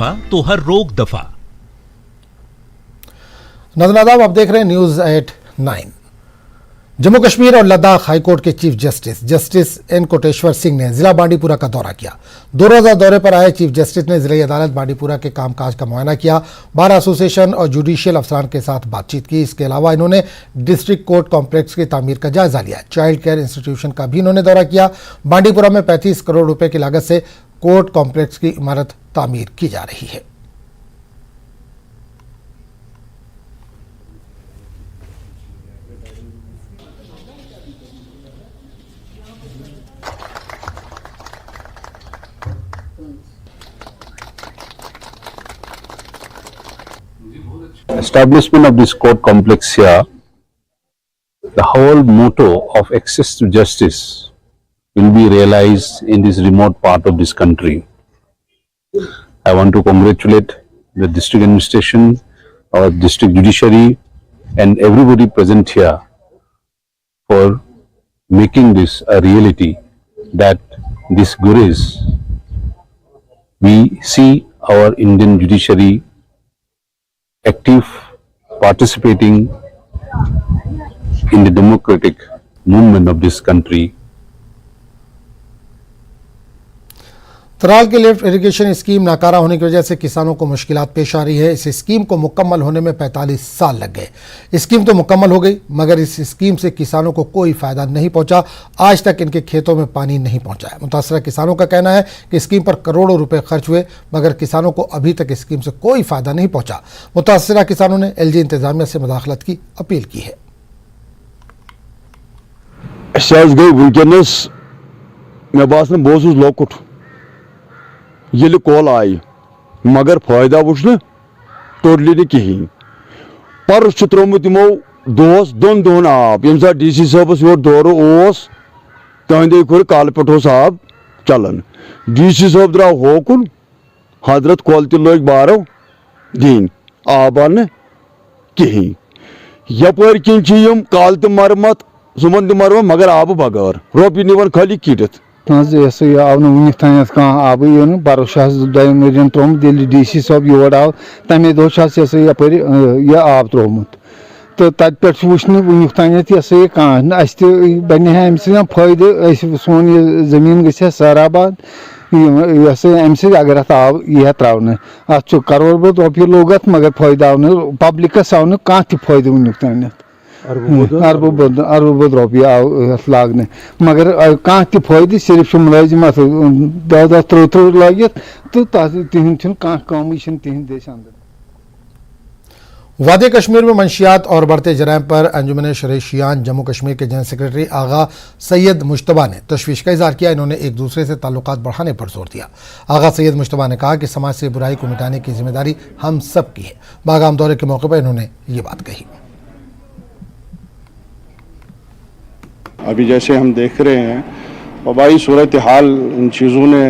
तो हर रोग दफा। नाज़रीन, आप देख रहे हैं न्यूज़ एट 9। जम्मू कश्मीर और लद्दाख हाईकोर्ट के chief justice N Koteshwar Singh ने जिला बांडीपुरा का दौरा किया। 2 रोज़ा दौरे पर आए चीफ जस्टिस ने जिला अदालत बांडीपुरा के कामकाज का मुआयना किया, बार एसोसिएशन और जुडिशियल अफसरान के साथ बातचीत की। इसके अलावा इन्होंने डिस्ट्रिक्ट कोर्ट कॉम्प्लेक्स की तामीर का जायजा लिया। चाइल्ड केयर इंस्टीट्यूशन का भी इन्होंने दौरा किया। बांडीपुरा में 35 करोड़ रुपए की लागत से कोर्ट कॉम्प्लेक्स की इमारत तामीर की जा रही है। Establishment of this court complex here, the whole motto of access to justice will be realized in this remote part of this country. I want to congratulate the district administration, our district judiciary and everybody present here for making this a reality, that this Gurez, we see our Indian judiciary active, participating in the democratic movement of this country. तराल की lift irrigation scheme नाकारा होने की वजह से किसानों को मुश्किलात पेश आ रही है। इस स्कीम को मुकम्मल होने में 45 साल लग गए। स्कीम तो मुकम्मल हो गई, मगर इस स्कीम से किसानों को कोई फायदा नहीं पहुंचा। आज तक इनके खेतों में पानी नहीं पहुंचा है। मुतासरा किसानों का कहना है कि स्कीम पर करोड़ों रुपए खर्च हुए, मगर किसानों को अभी तक स्कीम से कोई फायदा नहीं पहुंचा। मुतासरा किसानों ने एलजी इंतजामिया से मुदाखलत की अपील की है। ये कॉल आई मगर फायदा वुच टोटली कहें। पर त्रोमुत यमो दोस 2 दोहन आब यम सा डीसी साहबस योर दौर तहदे कोर काल पे आब चलान। डीसी साहब द्राव होकुन, हजरत कॉल तक बारो दिन आब आन कहें। यपर किन काल तो मरमत सुमन तो मरमत मगर आब बगार रोपी निवन खाली कीटत आव नुन थान आब भरोसा दिन त्रोमुत डीसी साहब योर आव तमे दो यपर यह आब त्रोमुत तो तत पे वुचन वन थान कह बने अम फायदे सोन यह जमीन गई सराबाद अम अगर अत आव यह त्रावन अत करोड़ बहुत रोपये लोग मगर फायदा आव पब्लिकस आव कह फायदे वन थान अरबों बहुत रोपये आव लागने मगर कह फायदे सिर्फ मुलाजिम 10 13 लगित तो तिहद कम तिहद देश अंदर। वादी कश्मीर में मंशियात और बढ़ते जराइम पर अंजुमन शरईशियान जम्मू कश्मीर के जनरल सेक्रेटरी आगा सैयद मुश्तबा ने तशवीश का इजहार किया। इन्होंने एक दूसरे से ताल्लुकात बढ़ाने पर जोर दिया। आगा सैयद मुश्तबा ने कहा कि समाज से बुराई को मिटाने की जिम्मेदारी हम सब की है। बागाम दौरे के मौके पर इन्होंने ये बात कही। अभी जैसे हम देख रहे हैं वबाई सूरत हाल इन चीज़ों ने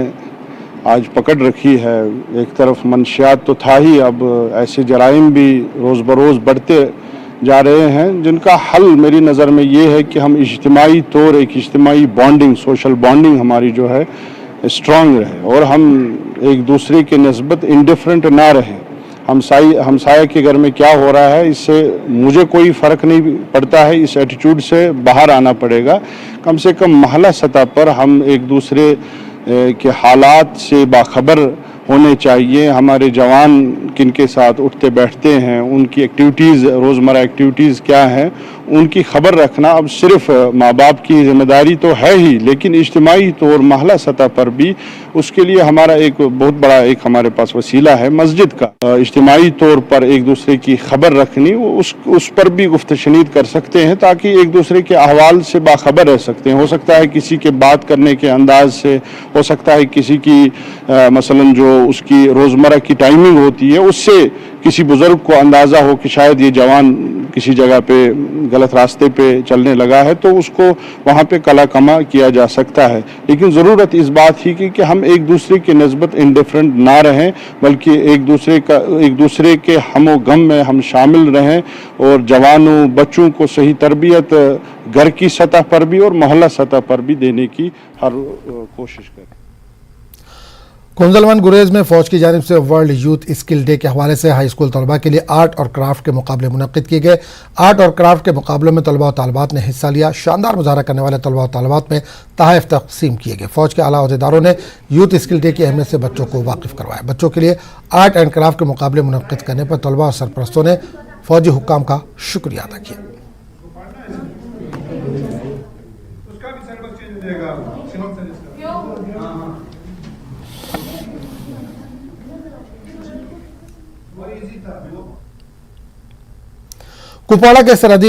आज पकड़ रखी है। एक तरफ मंशियात तो था ही, अब ऐसे जराइम भी रोज़ बरोज़ बढ़ते जा रहे हैं जिनका हल मेरी नज़र में ये है कि हम इज्तिमाई तौर एक इज्तिमाई बॉन्डिंग, सोशल बॉन्डिंग हमारी जो है स्ट्रॉन्ग रहे और हम एक दूसरे के निस्बत इंडिफरेंट ना रहे। हमसाया के घर में क्या हो रहा है इससे मुझे कोई फ़र्क नहीं पड़ता है, इस एटीट्यूड से बाहर आना पड़ेगा। कम से कम महल्ला सतह पर हम एक दूसरे के हालात से बाखबर होने चाहिए। हमारे जवान किनके साथ उठते बैठते हैं, उनकी एक्टिविटीज़, रोज़मर्रा एक्टिविटीज़ क्या हैं, उनकी खबर रखना अब सिर्फ माँ बाप की जिम्मेदारी तो है ही, लेकिन इज्तिमाई तौर महल्ला सतह पर भी उसके लिए हमारा एक बहुत बड़ा एक हमारे पास वसीला है मस्जिद का। इज्तिमाई तौर पर एक दूसरे की खबर रखनी, उस पर भी गुफ्तशनीद कर सकते हैं ताकि एक दूसरे के अहवाल से बाखबर रह सकते हैं। हो सकता है किसी के बात करने के अंदाज से, हो सकता है किसी की मसलन जो उसकी रोज़मर्रा की टाइमिंग होती है उससे किसी बुज़ुर्ग को अंदाज़ा हो कि शायद ये जवान किसी जगह पे गलत रास्ते पे चलने लगा है तो उसको वहाँ पे कला कमा किया जा सकता है। लेकिन ज़रूरत इस बात ही कि हम एक दूसरे की निस्बत इंडिफरेंट ना रहें, बल्कि एक दूसरे के हमो गम में हम शामिल रहें और जवानों बच्चों को सही तरबियत घर की सतह पर भी और मोहल्ला सतह पर भी देने की हर कोशिश करें। कुंजलवन गुरेज में फौज की जानिब से वर्ल्ड यूथ स्किल डे के हवाले से हाई स्कूल तलबा के लिए आर्ट और क्राफ्ट के मुकाबले मुनक्किद किए गए। आर्ट और क्राफ्ट के मुकाबलों में तलबा और तालबात ने हिस्सा लिया। शानदार मुजाहरा करने वाले तलबा और तालबात में तोहफे तकसीम किए गए। फौज के आला अहदेदारों ने यूथ स्किल डे की अहमियत से बच्चों को वाकिफ करवाया। बच्चों के लिए आर्ट एंड क्राफ्ट के मुकाबले मुनक्किद करने पर तलबा और सरपरस्तों ने फौजी हुक्काम का शुक्रिया अदा किया। कुपवाड़ा के सरहदी